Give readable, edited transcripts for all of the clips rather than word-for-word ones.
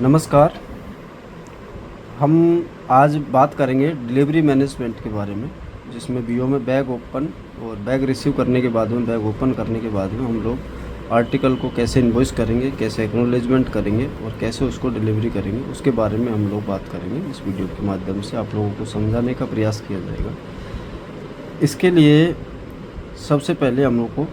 नमस्कार। हम आज बात करेंगे डिलीवरी मैनेजमेंट के बारे में, जिसमें बीओ में बैग ओपन और बैग रिसीव करने के बाद में, बैग ओपन करने के बाद में हम लोग आर्टिकल को कैसे इन्वॉइस करेंगे, कैसे एक्नॉलेजमेंट करेंगे और कैसे उसको डिलीवरी करेंगे, उसके बारे में हम लोग बात करेंगे। इस वीडियो के माध्यम से आप लोगों को समझाने का प्रयास किया जाएगा। इसके लिए सबसे पहले हम लोग को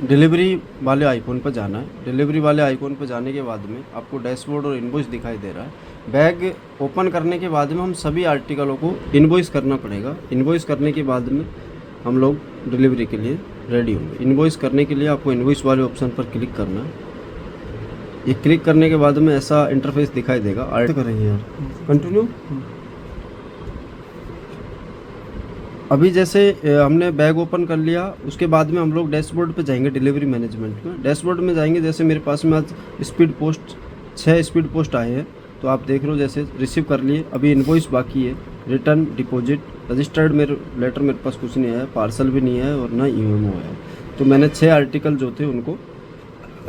डिलीवरी वाले आइकॉन पर जाना है। डिलीवरी वाले आइकॉन पर जाने के बाद में आपको डैशबोर्ड और इनवॉइस दिखाई दे रहा है। बैग ओपन करने के बाद में हम सभी आर्टिकलों को इनवॉइस करना पड़ेगा। इनवॉइस करने के बाद में हम लोग डिलीवरी के लिए रेडी होंगे। इनवॉइस करने के लिए आपको इनवॉइस वाले ऑप्शन पर क्लिक करना है। ये क्लिक करने के बाद में ऐसा इंटरफेस दिखाई देगा। आर्ट करेंगे यार, कंटिन्यू। अभी जैसे हमने बैग ओपन कर लिया, उसके बाद में हम लोग डैशबोर्ड पे जाएंगे। डिलीवरी मैनेजमेंट में डैशबोर्ड में जाएंगे। जैसे मेरे पास में आज स्पीड पोस्ट 6 स्पीड पोस्ट आए हैं, तो आप देख रहे हो जैसे रिसीव कर लिए। अभी इनवॉइस बाकी है, रिटर्न, डिपॉजिट, रजिस्टर्ड मेरे लेटर मेरे पास कुछ नहीं आया, पार्सल भी नहीं है और ना ईएमओ है। तो मैंने 6 आर्टिकल जो थे उनको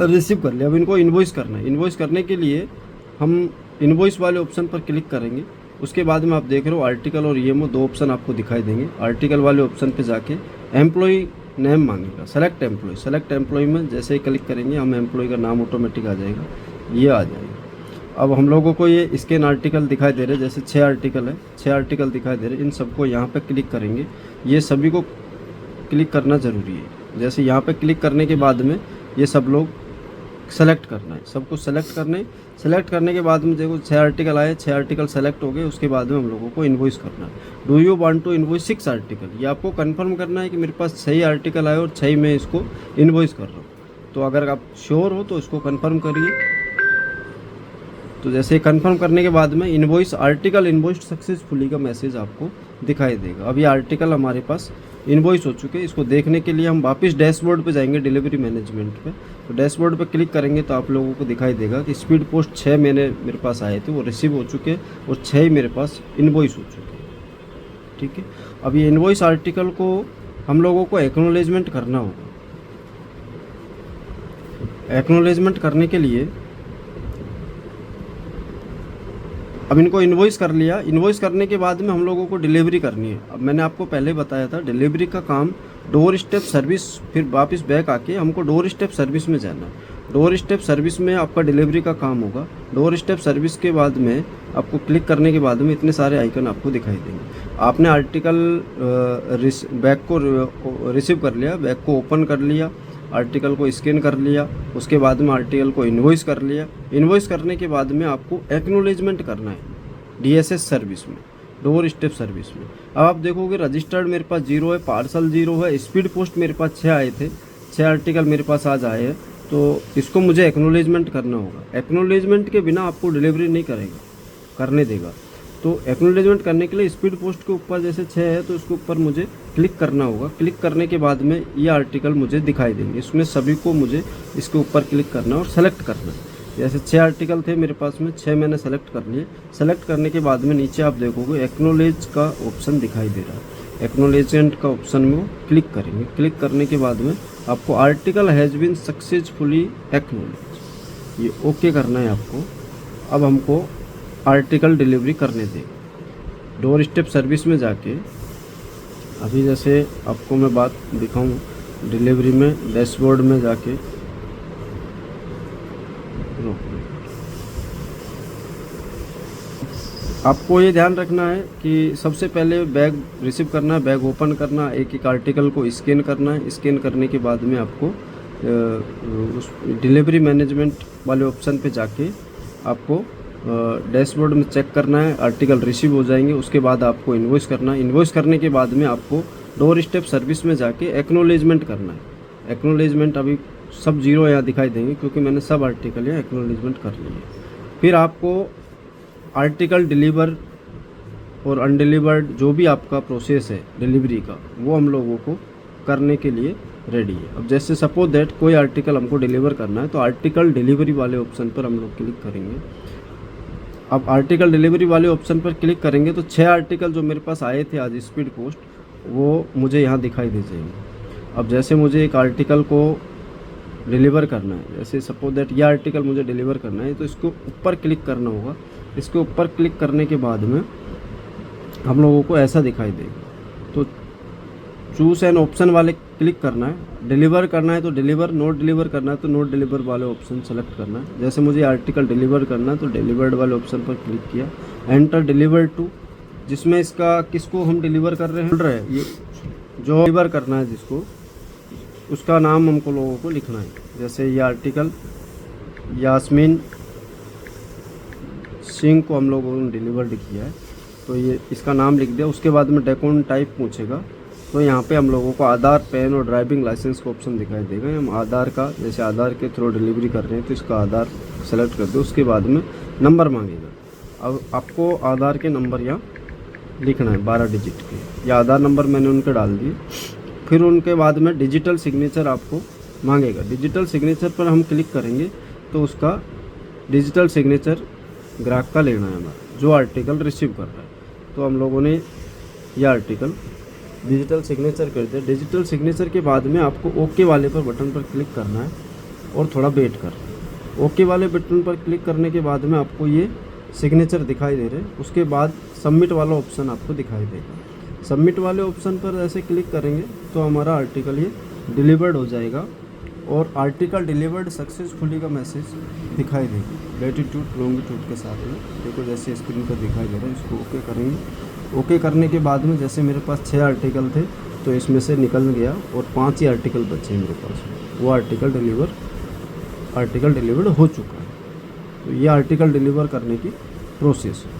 रिसीव कर लिया। अब इनको इनवॉइस करना है। इनवॉइस करने के लिए हम इनवॉइस वाले ऑप्शन पर क्लिक करेंगे। उसके बाद में आप देख रहे हो आर्टिकल और ईएमओ 2 ऑप्शन आपको दिखाई देंगे। आर्टिकल वाले ऑप्शन पे जाके एम्प्लॉय नेम मांगेगा, सेलेक्ट एम्प्लॉय। सेलेक्ट एम्प्लॉय में जैसे ही क्लिक करेंगे हम एम्प्लॉय का नाम ऑटोमेटिक आ जाएगा, ये आ जाएगा। अब हम लोगों को ये स्कैन आर्टिकल दिखाई दे रहे हैं, जैसे 6 आर्टिकल है, 6 आर्टिकल दिखाई दे रहे हैं। इन सबको यहाँ पे क्लिक करेंगे। ये सभी को क्लिक करना ज़रूरी है। जैसे यहाँ पे क्लिक करने के बाद में ये सब लोग सेलेक्ट करना है, सब कुछ सेलेक्ट करना है। सेलेक्ट करने के बाद में देखो 6 आर्टिकल आए, 6 आर्टिकल सेलेक्ट हो गए। उसके बाद में हम लोगों को इन्वॉइस करना है। Do you want to invoice 6 article, ये आपको कंफर्म करना है कि मेरे पास 6 आर्टिकल आए और 6 मैं इसको इन्वॉइस कर रहा हूँ। तो अगर आप श्योर हो तो इसको कंफर्म करिए। तो जैसे कंफर्म करने के बाद में इन्वॉइस आर्टिकल इन्वॉइस सक्सेसफुली का मैसेज आपको दिखाई देगा। अब ये आर्टिकल हमारे पास इन्वॉइस हो चुके हैं। इसको देखने के लिए हम वापस डैशबोर्ड पे जाएंगे, डिलीवरी मैनेजमेंट पे। तो डैशबोर्ड पे क्लिक करेंगे तो आप लोगों को दिखाई देगा कि स्पीड पोस्ट 6 मेरे पास आए थे, वो रिसीव हो चुके और 6 मेरे पास इन्वॉइस हो चुके। ठीक है। अब ये इन्वॉइस आर्टिकल को हम लोगों को एक्नॉलेजमेंट करना होगा। एक्नॉलेजमेंट करने के लिए अब इनको इन्वॉइस कर लिया। इन्वॉइस करने के बाद में हम लोगों को डिलीवरी करनी है। अब मैंने आपको पहले बताया था डिलीवरी का काम डोर स्टेप सर्विस, फिर वापस बैक आके हमको डोर स्टेप सर्विस में जाना है। डोर स्टेप सर्विस में आपका डिलीवरी का काम होगा। डोर स्टेप सर्विस के बाद में आपको क्लिक करने के बाद में इतने सारे आइकन आपको दिखाई देंगे। आपने आर्टिकल बैग को रिसीव कर लिया, बैग को ओपन कर लिया, आर्टिकल को स्कैन कर लिया, उसके बाद में आर्टिकल को इन्वॉइस कर लिया। इन्वॉइस करने के बाद में आपको एक्नॉलेजमेंट करना है डीएसएस सर्विस में, डोर स्टेप सर्विस में। अब आप देखोगे रजिस्टर्ड मेरे पास 0 है, पार्सल 0 है, स्पीड पोस्ट मेरे पास 6 आए थे, 6 आर्टिकल मेरे पास आज आए हैं। तो इसको मुझे एक्नॉलेजमेंट करना होगा। एक्नॉलेजमेंट के बिना आपको डिलीवरी नहीं करने देगा। तो एक्नॉलेजमेंट करने के लिए स्पीड पोस्ट के ऊपर जैसे 6 है तो इसके ऊपर मुझे क्लिक करना होगा। क्लिक करने के बाद में ये आर्टिकल मुझे दिखाई देंगे। इसमें सभी को मुझे इसके ऊपर क्लिक करना और सेलेक्ट करना है। जैसे 6 आर्टिकल थे मेरे पास में, 6 मैंने सेलेक्ट कर लिए। सेलेक्ट करने के बाद में नीचे आप देखोगे एक्नॉलेज का ऑप्शन दिखाई दे रहा है। एक्नॉलेजमेंट का ऑप्शन में क्लिक करेंगे। क्लिक करने के बाद में आपको article has been successfully acknowledge, ये ओके करना है आपको। अब हमको आर्टिकल डिलीवरी करने दें। डोर स्टेप सर्विस में जाके अभी जैसे आपको मैं बात दिखाऊं, डिलीवरी में डैशबोर्ड में जाके आपको ये ध्यान रखना है कि सबसे पहले बैग रिसीव करना है, बैग ओपन करना, एक एक आर्टिकल को स्कैन करना है। स्कैन करने के बाद में आपको उस डिलीवरी मैनेजमेंट वाले ऑप्शन पे जाके आपको डैशबोर्ड में चेक करना है, आर्टिकल रिसीव हो जाएंगे। उसके बाद आपको इन्वॉइस करना है। इन्वॉइस करने के बाद में आपको डोर स्टेप सर्विस में जाके एक्नॉलेजमेंट करना है। एक्नॉलेजमेंट अभी सब 0 यहाँ दिखाई देंगे क्योंकि मैंने सब आर्टिकल यहाँ एक्नॉलेजमेंट कर लिए। फिर आपको आर्टिकल डिलीवर और अनडिलीवर्ड जो भी आपका प्रोसेस है डिलीवरी का, वो हम लोगों को करने के लिए रेडी है। अब जैसे सपोज दैट कोई आर्टिकल हमको डिलीवर करना है तो आर्टिकल डिलीवरी वाले ऑप्शन पर हम लोग क्लिक करेंगे। अब आर्टिकल डिलीवरी वाले ऑप्शन पर क्लिक करेंगे तो 6 आर्टिकल जो मेरे पास आए थे आज स्पीड पोस्ट, वो मुझे यहाँ दिखाई दे जाएंगे। अब जैसे मुझे एक आर्टिकल को डिलीवर करना है, जैसे सपोज दैट ये आर्टिकल मुझे डिलीवर करना है, तो इसको ऊपर क्लिक करना होगा। इसके ऊपर क्लिक करने के बाद में हम लोगों को ऐसा दिखाई देगा। तो चूज़ एन ऑप्शन वाले क्लिक करना है। डिलीवर करना है तो डिलीवर, नोट डिलीवर करना है तो नोट डिलीवर वाले ऑप्शन सेलेक्ट करना है। जैसे मुझे आर्टिकल डिलीवर करना है तो डिलीवर्ड वाले ऑप्शन पर क्लिक किया। एंटर डिलीवर टू, जिसमें इसका किसको हम डिलीवर कर रहे हैं, ये जो डिलीवर करना है जिसको, उसका नाम हमको लोगों को लिखना है। जैसे ये आर्टिकल यास्मीन सिंह को हम लोगों ने डिलीवर्ड किया है, तो ये इसका नाम लिख दिया। उसके बाद में डॉक्यूमेंट टाइप पूछेगा, तो यहाँ पे हम लोगों को आधार, पैन और ड्राइविंग लाइसेंस का ऑप्शन दिखाई देगा। हम आधार का, जैसे आधार के थ्रू डिलीवरी कर रहे हैं तो इसका आधार सेलेक्ट कर दो। उसके बाद में नंबर मांगेगा। अब आपको आधार के नंबर यहाँ लिखना है 12 डिजिट के। या आधार नंबर मैंने उनके डाल दिए। फिर उनके बाद में डिजिटल सिग्नेचर आपको मांगेगा। डिजिटल सिग्नेचर पर हम क्लिक करेंगे तो उसका डिजिटल सिग्नेचर ग्राहक का लेना है हमारा, जो आर्टिकल रिसीव कर रहा है। तो हम लोगों ने यह आर्टिकल डिजिटल सिग्नेचर कर दिया। डिजिटल सिग्नेचर के बाद में आपको ओके वाले पर बटन पर क्लिक करना है और थोड़ा वेट करना है। ओके वाले बटन पर क्लिक करने के बाद में आपको ये सिग्नेचर दिखाई दे रहे हैं। उसके बाद सबमिट वाला ऑप्शन आपको दिखाई देगा। सबमिट वाले ऑप्शन पर ऐसे क्लिक करेंगे तो हमारा आर्टिकल ये डिलीवर्ड हो जाएगा और आर्टिकल डिलीवर्ड सक्सेसफुली का मैसेज दिखाई देगा लैटिट्यूड लॉन्गिट्यूड के साथ में। देखो जैसे स्क्रीन पर दिखाई दे रहा है। इसको ओके करेंगे। ओके करने के बाद में जैसे मेरे पास 6 आर्टिकल थे तो इसमें से निकल गया और 5 ही आर्टिकल बचे मेरे पास। वो आर्टिकल डिलीवर्ड हो चुका है। तो ये आर्टिकल डिलीवर करने की प्रोसेस है।